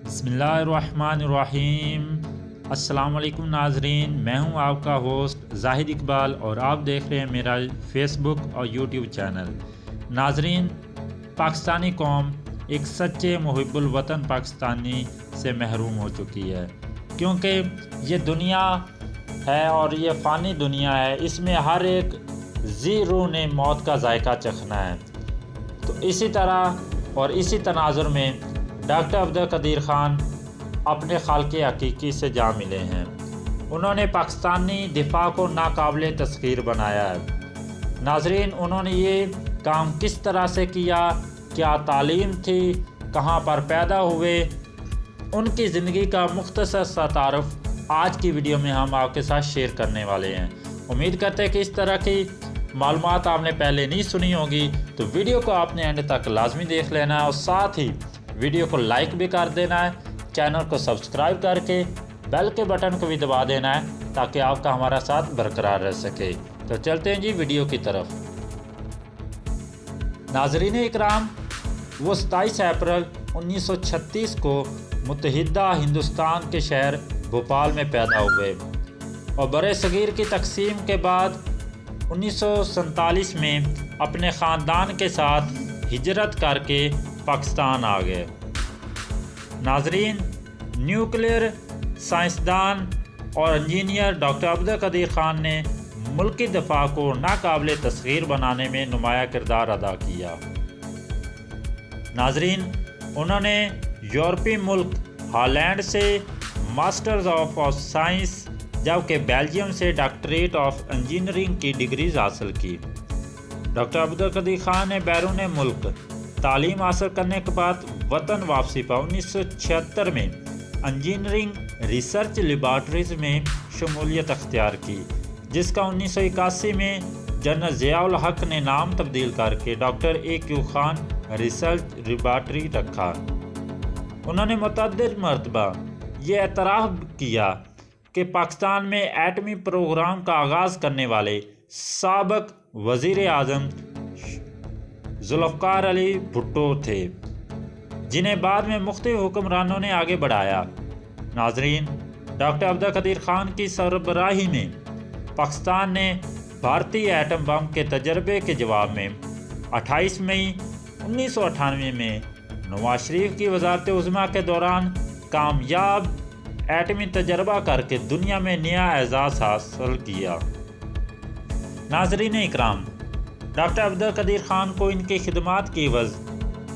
बिस्मिल्लाहिर्रहमानिर्रहीम। अस्सलाम वालेकुम नाजरीन, मैं हूं आपका होस्ट जाहिद इकबाल और आप देख रहे हैं मेरा फेसबुक और यूट्यूब चैनल। नाजरीन, पाकिस्तानी कौम एक सच्चे मुहिब्बुल वतन पाकिस्तानी से महरूम हो चुकी है, क्योंकि ये दुनिया है और ये फ़ानी दुनिया है, इसमें हर एक जी रूह ने मौत का जायका चखना है। तो इसी तरह और इसी तनाजुर में डॉक्टर अब्दुल कदीर ख़ान अपने खाल्क़े हकीकी से जा मिले हैं। उन्होंने पाकिस्तानी दिफा को नाकाबिले तस्खीर बनाया है। नाजरीन, उन्होंने ये काम किस तरह से किया, क्या तालीम थी, कहाँ पर पैदा हुए, उनकी ज़िंदगी का मुख्तसर सा तारुफ आज की वीडियो में हम आपके साथ शेयर करने वाले हैं। उम्मीद करते हैं कि इस तरह की मालूमात आपने पहले नहीं सुनी होगी, तो वीडियो को आपने एंड तक लाजमी देख लेना है और साथ ही वीडियो को लाइक भी कर देना है। चैनल को सब्सक्राइब करके बेल के बटन को भी दबा देना है ताकि आपका हमारा साथ बरकरार रह सके। तो चलते हैं जी वीडियो की तरफ। नाजरीन इकराम, वो 27 अप्रैल 1936 को मुत्तहिदा हिंदुस्तान के शहर भोपाल में पैदा हुए और बड़े सगीर की तकसीम के बाद 1947 में अपने ख़ानदान के साथ हिजरत करके पाकिस्तान आ गए। नाजरीन, न्यूक्लियर साइंसदान और इंजीनियर डॉक्टर अब्दुल कदीर ख़ान ने मुल्की दफा को नाकाबिले तस्खीर बनाने में नुमाया किरदार अदा किया। नाजरीन, उन्होंने यूरोपीय मुल्क हॉलैंड से मास्टर्स ऑफ साइंस जबकि बेल्जियम से डॉक्टरेट ऑफ इंजीनियरिंग की डिग्रीज हासिल की। डॉक्टर अब्दुल कदीर ख़ान ने बैरून मुल्क तालीम हासिल करने के बाद वतन वापसी पर 1976 में इंजीनियरिंग रिसर्च लेबॉर्ट्रीज में शमूलियत अख्तियार की, जिसका 1981 में जनरल ज़ियाउल हक ने नाम तब्दील करके doctor A.Q. Khan research laboratory रखा। उन्होंने मुतअद्दिद मरतबा ये एतराफ़ किया कि पाकिस्तान में एटमी प्रोग्राम का आगाज़ करने वाले साबिक़ वज़ीर आज़म ज़ुल्फ़िकार अली भुट्टो थे, जिन्हें बाद में मुख्तलिफ़ हुक्मरानों ने आगे बढ़ाया। नाजरीन, डॉक्टर अब्दुल कदीर ख़ान की सरबराही में पाकिस्तान ने भारतीय एटम बम के तजर्बे के जवाब में 28 मई 1998 में नवाज शरीफ की वज़ारत उज़्मा के दौरान कामयाब एटमी तजर्बा करके दुनिया में नया एजाज़ हासिल किया। नाजरीन इकराम, डॉक्टर अब्दुल कदीर ख़ान को इनकी खिदमात की एवज़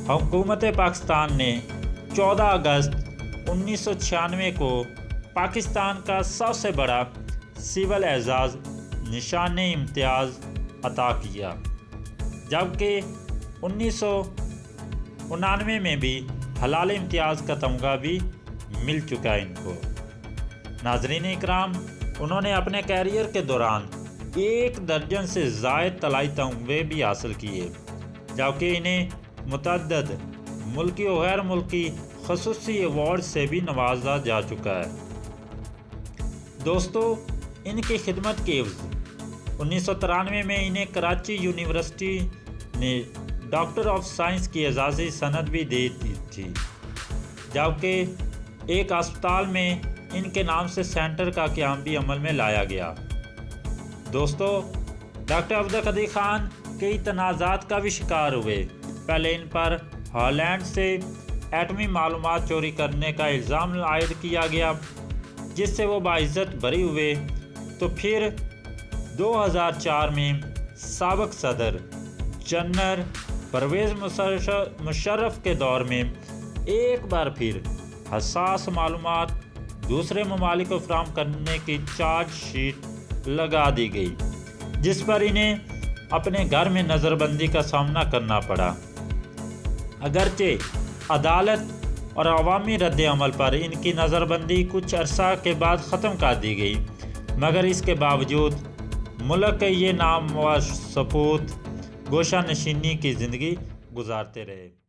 हुकूमत पाकिस्तान ने 14 अगस्त 1996 को पाकिस्तान का सबसे बड़ा सिविल एजाज़ निशान इम्तियाज़ अता किया, जबकि 1999 में भी हलाल इम्तियाज़ का तमगा भी मिल चुका है इनको। नाजरीन इकराम, उन्होंने अपने कैरियर के दौरान 1 दर्जन से ज़ायद तलाई तमगे भी हासिल किए, जबकि इन्हें मुतअद्दिद मुल्की और गैर मुल्की ख़ुसूसी अवार्ड से भी नवाजा जा चुका है। दोस्तों, इनकी खिदमत के एवज़ 1993 में इन्हें कराची यूनिवर्सिटी ने डॉक्टर ऑफ साइंस की एजाज़ी सनद भी दे दी थी, जबकि एक अस्पताल में इनके नाम से सेंटर का क़याम भी अमल में लाया गया। दोस्तों, डॉक्टर अब्दुल कदीर ख़ान कई तनाज़ात का भी शिकार हुए। पहले इन पर हॉलैंड से एटमी मालूमात चोरी करने का इल्ज़ाम आयद किया गया, जिससे वो बाइज़्ज़त बरी हुए। तो फिर 2004 में साबिक़ सदर जनरल परवेज़ मुशर्रफ के दौर में एक बार फिर हसास मालूमात दूसरे ममालिक को फराहम करने की चार्ज शीट लगा दी गई, जिस पर इन्हें अपने घर में नज़रबंदी का सामना करना पड़ा। अगरचे अदालत और अवामी रद्द अमल पर इनकी नज़रबंदी कुछ अरसा के बाद ख़त्म कर दी गई, मगर इसके बावजूद मुल्क के ये नाम व सपूत गोशा नशीनी की ज़िंदगी गुजारते रहे।